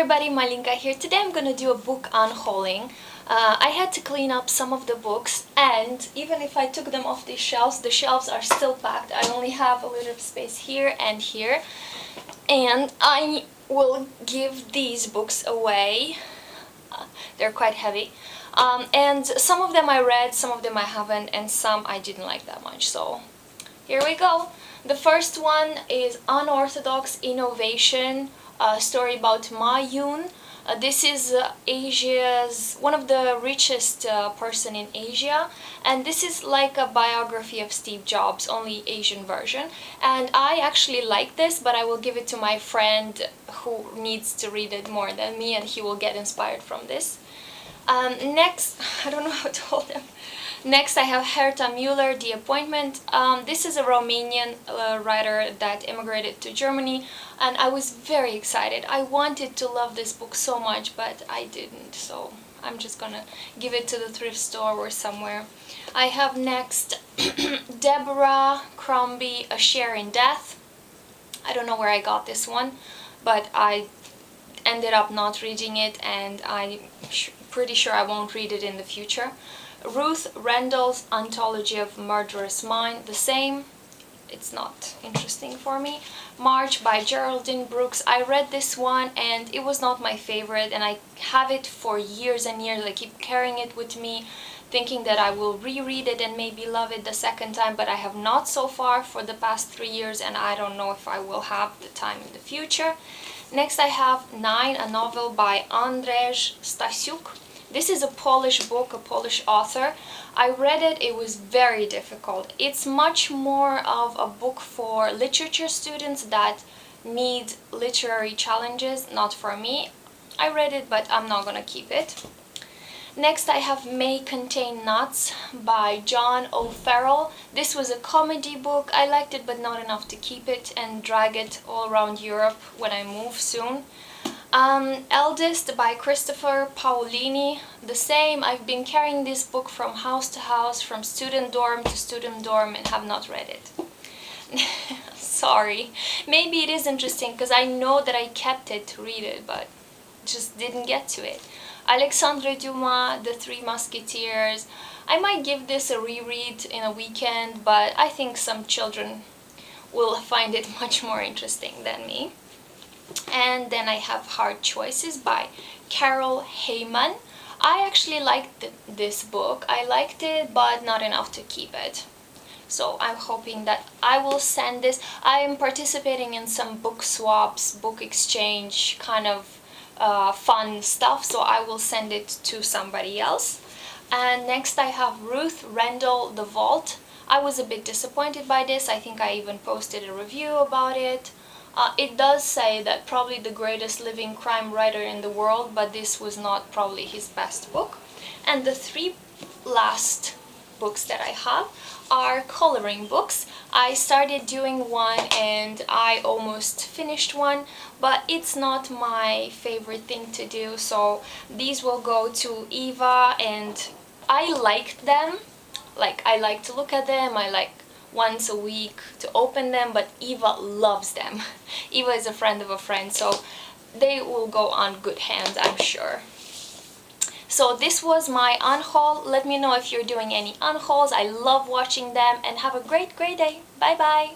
everybody, Malinka here. Today I'm gonna do a book unhauling. I had to clean up some of the books, and even if I took them off the shelves are still packed. I only have a little space here and here, and I will give these books away. They're quite heavy, and some of them I read, some of them I haven't, and some I didn't like that much. So here we go. The first one is Unorthodox Innovation, a story about Ma Yun. This is Asia's one of the richest person in Asia, and this is like a biography of Steve Jobs, only Asian version. And I actually like this, but I will give it to my friend who needs to read it more than me, and he will get inspired from this. Next, I don't know how to hold them. Next, I have Herta Müller, The Appointment. This is a Romanian writer that immigrated to Germany, and I was very excited. I wanted to love this book so much, but I didn't, so I'm just gonna give it to the thrift store or somewhere. I have next Deborah Crombie, A Share in Death. I don't know where I got this one, but I ended up not reading it, and I'm pretty sure I won't read it in the future. Ruth Rendell's Anthology of Murderous Mind, the same. It's not interesting for me. March by Geraldine Brooks. I read this one and it was not my favorite, and I have it for years and years. I keep carrying it with me, thinking that I will reread it and maybe love it the second time, but I have not so far for the past 3 years, and I don't know if I will have the time in the future. Next I have Nine, a novel by Andrzej Stasiuk. This is a Polish book, a Polish author. I read it, it was very difficult. It's much more of a book for literature students that need literary challenges, not for me. I read it, but I'm not gonna keep it. Next I have May Contain Nuts by John O'Farrell. This was a comedy book. I liked it, but not enough to keep it and drag it all around Europe when I move soon. Eldest by Christopher Paolini, the same. I've been carrying this book from house to house, from student dorm to student dorm, and have not read it. Sorry. Maybe it is interesting because I know that I kept it to read it, but just didn't get to it. Alexandre Dumas, The Three Musketeers. I might give this a reread in a weekend, but I think some children will find it much more interesting than me. And then I have Hard Choices by Carol Heyman. I actually liked this book. I liked it, but not enough to keep it. So I'm hoping that I will send this. I am participating in some book swaps, book exchange kind of fun stuff, so I will send it to somebody else. And next I have Ruth Rendell, The Vault. I was a bit disappointed by this. I think I even posted a review about it. It does say that probably the greatest living crime writer in the world, but this was not probably his best book. And the three last books that I have are coloring books. I started doing one and I almost finished one, but it's not my favorite thing to do, so these will go to Eva, and I liked them. Like, I like to look at them, I like once a week to open them, but Eva loves them. Eva is a friend of a friend, so they will go on good hands, I'm sure. So this was my unhaul. Let me know if you're doing any unhauls. I love watching them, and have a great day. Bye bye.